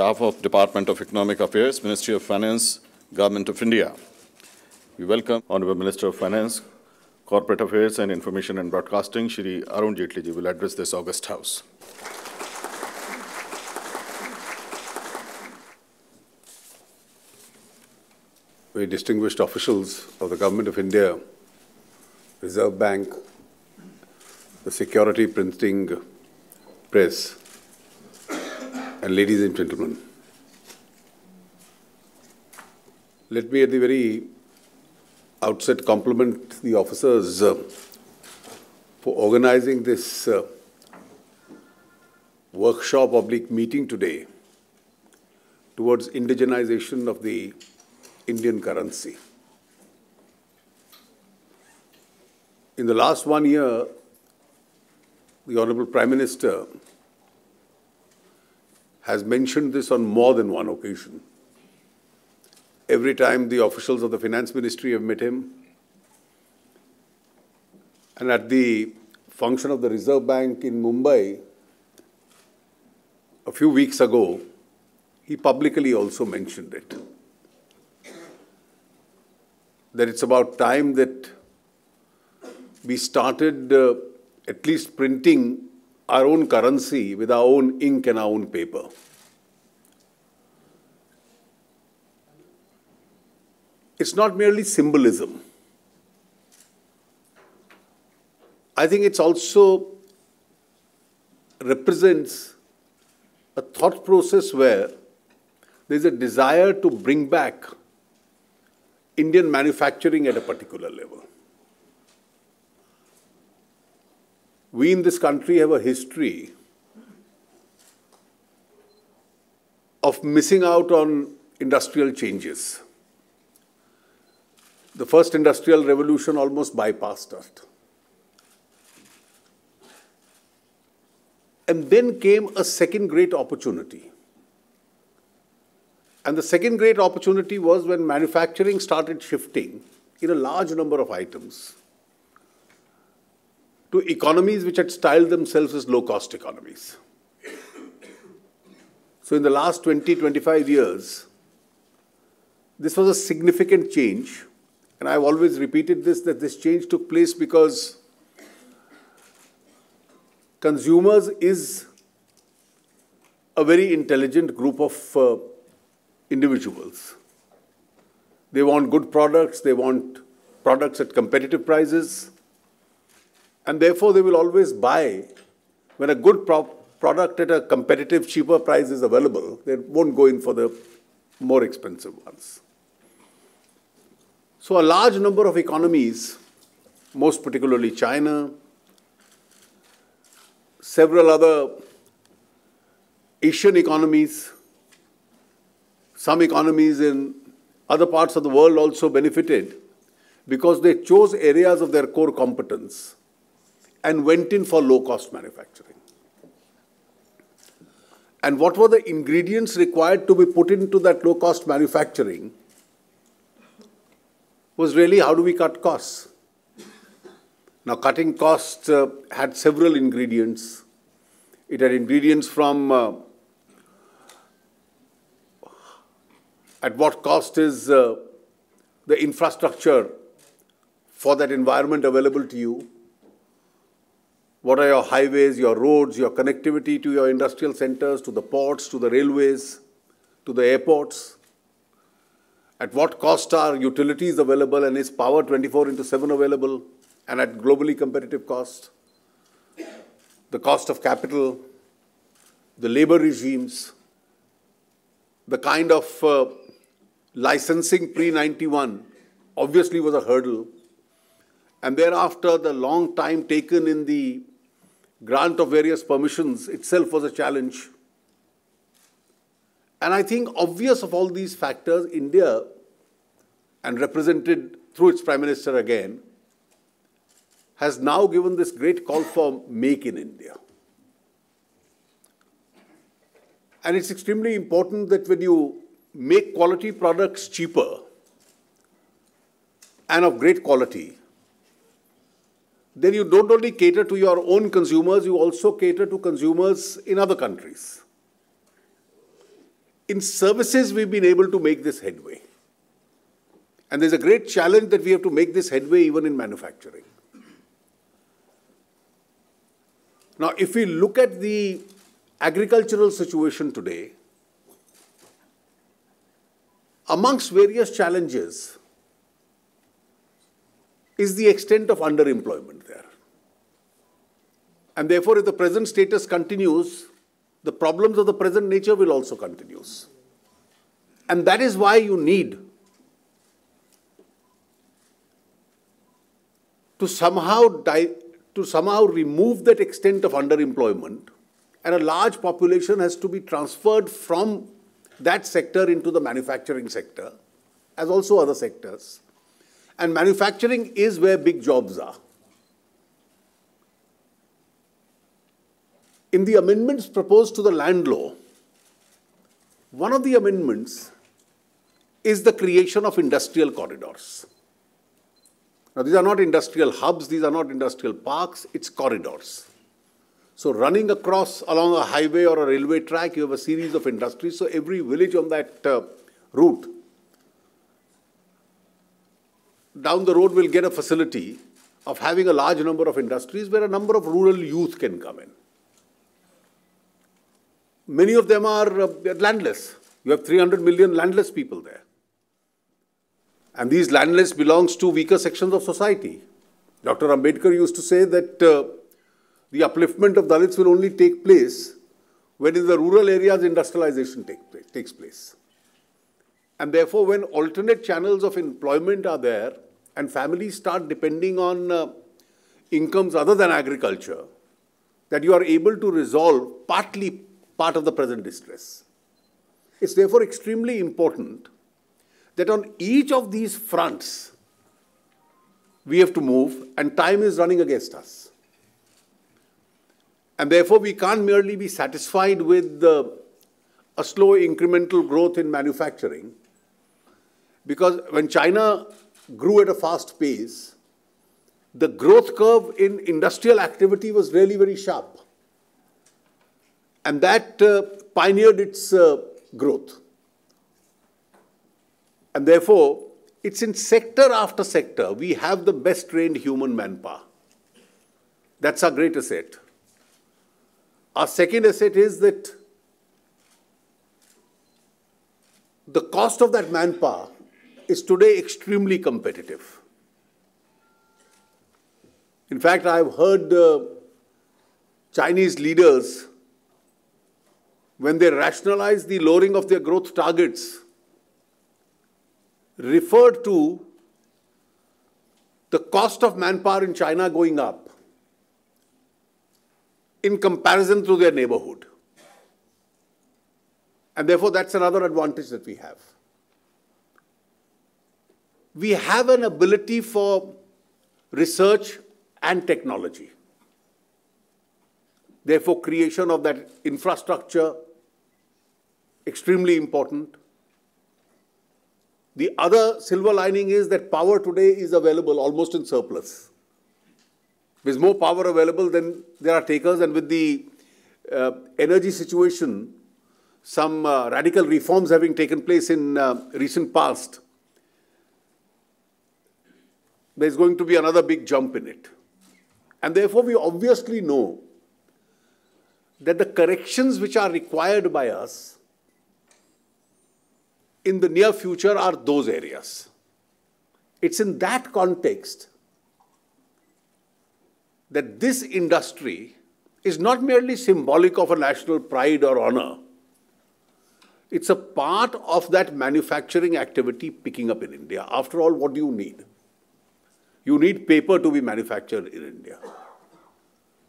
behalf of Department of Economic Affairs, Ministry of Finance, Government of India, we welcome Honorable Minister of Finance, Corporate Affairs and Information and Broadcasting, Shri Arun Jaitley ji will address this august house. Very distinguished officials of the Government of India, Reserve Bank, the Security Printing Press, and ladies and gentlemen, let me at the very outset compliment the officers for organizing this workshop/meeting today towards indigenization of the Indian currency. In the last 1 year, the Honorable Prime Minister has mentioned this on more than one occasion. Every time the officials of the Finance Ministry have met him, and at the function of the Reserve Bank in Mumbai a few weeks ago, he publicly also mentioned it. That it's about time that we started at least printing our own currency with our own ink and our own paper. It's not merely symbolism. I think it also represents a thought process where there's a desire to bring back Indian manufacturing at a particular level. We in this country have a history of missing out on industrial changes. The first industrial revolution almost bypassed us. And then came a second great opportunity. And the second great opportunity was when manufacturing started shifting in a large number of items to economies which had styled themselves as low-cost economies. So in the last 20-25 years, this was a significant change. And I've always repeated this, that this change took place because consumers is a very intelligent group of individuals. They want good products, they want products at competitive prices, and therefore they will always buy when a good product at a competitive, cheaper price is available. They won't go in for the more expensive ones. So a large number of economies, most particularly China, several other Asian economies, some economies in other parts of the world also benefited because they chose areas of their core competence and went in for low-cost manufacturing. And what were the ingredients required to be put into that low-cost manufacturing was really how do we cut costs. Now, cutting costs had several ingredients. It had ingredients from at what cost is the infrastructure for that environment available to you? What are your highways, your roads, your connectivity to your industrial centers, to the ports, to the railways, to the airports? At what cost are utilities available and is power 24/7 available and at globally competitive cost? The cost of capital, the labor regimes, the kind of licensing pre-91 obviously was a hurdle. And thereafter, the long time taken in the grant of various permissions itself was a challenge. And I think obvious of all these factors, India, and represented through its Prime Minister again, has now given this great call for Make in India. And it's extremely important that when you make quality products cheaper and of great quality, then you don't only cater to your own consumers, you also cater to consumers in other countries. In services, we've been able to make this headway. And there's a great challenge that we have to make this headway even in manufacturing. Now, if we look at the agricultural situation today, amongst various challenges is the extent of underemployment there. And therefore, if the present status continues, the problems of the present nature will also continue. And that is why you need to somehow remove that extent of underemployment, and a large population has to be transferred from that sector into the manufacturing sector, as also other sectors. And manufacturing is where big jobs are. In the amendments proposed to the land law, one of the amendments is the creation of industrial corridors. Now, these are not industrial hubs, these are not industrial parks, it's corridors. So running across along a highway or a railway track, you have a series of industries. So every village on that route down the road will get a facility of having a large number of industries where a number of rural youth can come in. Many of them are landless. You have 300 million landless people there. And these landless belongs to weaker sections of society. Dr. Ambedkar used to say that the upliftment of Dalits will only take place when in the rural areas industrialization takes place. And therefore, when alternate channels of employment are there and families start depending on incomes other than agriculture, that you are able to resolve part of the present distress. It's therefore extremely important that on each of these fronts, we have to move, and time is running against us. And therefore, we can't merely be satisfied with a slow incremental growth in manufacturing, because when China grew at a fast pace, the growth curve in industrial activity was really very sharp. And that pioneered its growth. And therefore, it's in sector after sector, we have the best trained human manpower. That's our great asset. Our second asset is that the cost of that manpower is today extremely competitive. In fact, I've heard Chinese leaders, when they rationalize the lowering of their growth targets, referred to the cost of manpower in China going up in comparison to their neighborhood. And therefore, that's another advantage that we have. We have an ability for research and technology. Therefore, creation of that infrastructure, extremely important. The other silver lining is that power today is available almost in surplus. There's more power available than there are takers, and with the energy situation, some radical reforms having taken place in recent past, there's going to be another big jump in it. And therefore, we obviously know that the corrections which are required by us in the near future are those areas. It's in that context that this industry is not merely symbolic of a national pride or honor. It's a part of that manufacturing activity picking up in India. After all, what do you need? You need paper to be manufactured in India.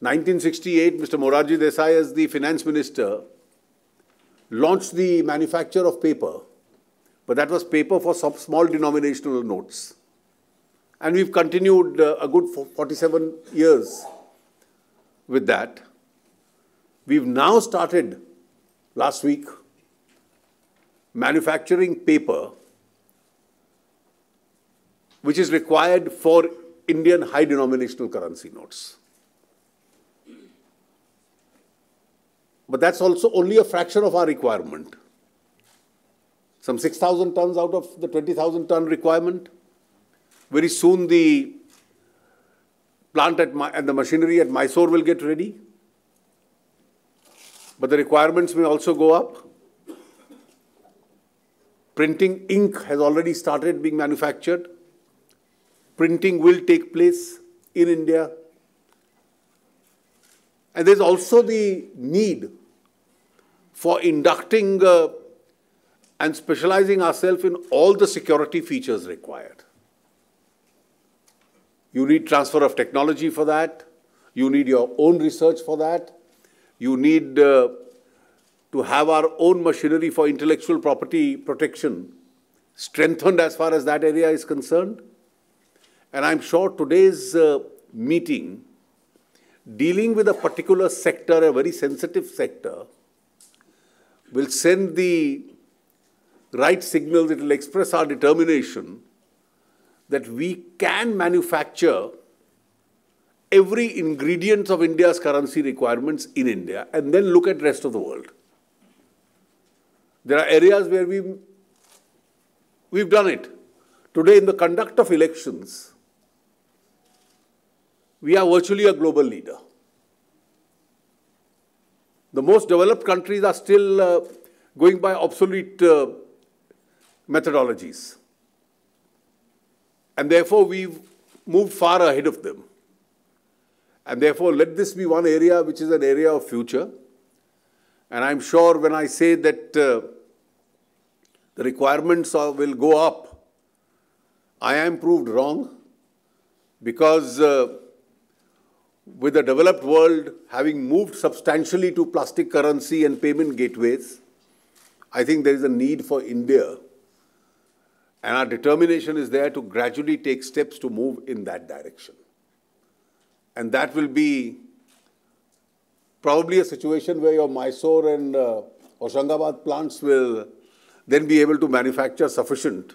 1968, Mr. Morarji Desai, as the finance minister, launched the manufacture of paper. But that was paper for some small denominational notes. And we've continued a good 47 years with that. We've now started, last week, manufacturing paper which is required for Indian high denominational currency notes. But that's also only a fraction of our requirement. some 6,000 tons out of the 20,000 ton requirement. Very soon the plant and the machinery at Mysore will get ready. But the requirements may also go up. Printing ink has already started being manufactured. Printing will take place in India. And there's also the need for inducting and specializing ourselves in all the security features required. You need transfer of technology for that. You need your own research for that. You need to have our own machinery for intellectual property protection strengthened as far as that area is concerned. And I'm sure today's meeting, dealing with a particular sector, a very sensitive sector, will send the right signals. It will express our determination that we can manufacture every ingredient of India's currency requirements in India and then look at the rest of the world. There are areas where we've done it. Today, in the conduct of elections, we are virtually a global leader. The most developed countries are still going by obsolete methodologies. And therefore, we've moved far ahead of them. And therefore, let this be one area which is an area of future. And I'm sure when I say that the requirements will go up, I am proved wrong, because with the developed world having moved substantially to plastic currency and payment gateways, I think there is a need for India. And our determination is there to gradually take steps to move in that direction. And that will be probably a situation where your Mysore and Hoshangabad plants will then be able to manufacture sufficient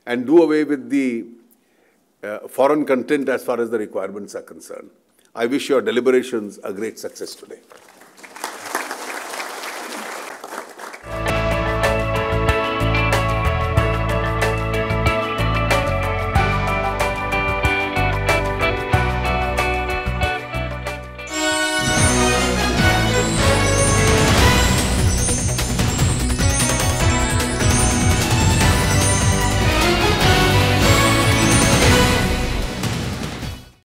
and do away with the foreign content as far as the requirements are concerned. I wish your deliberations a great success today.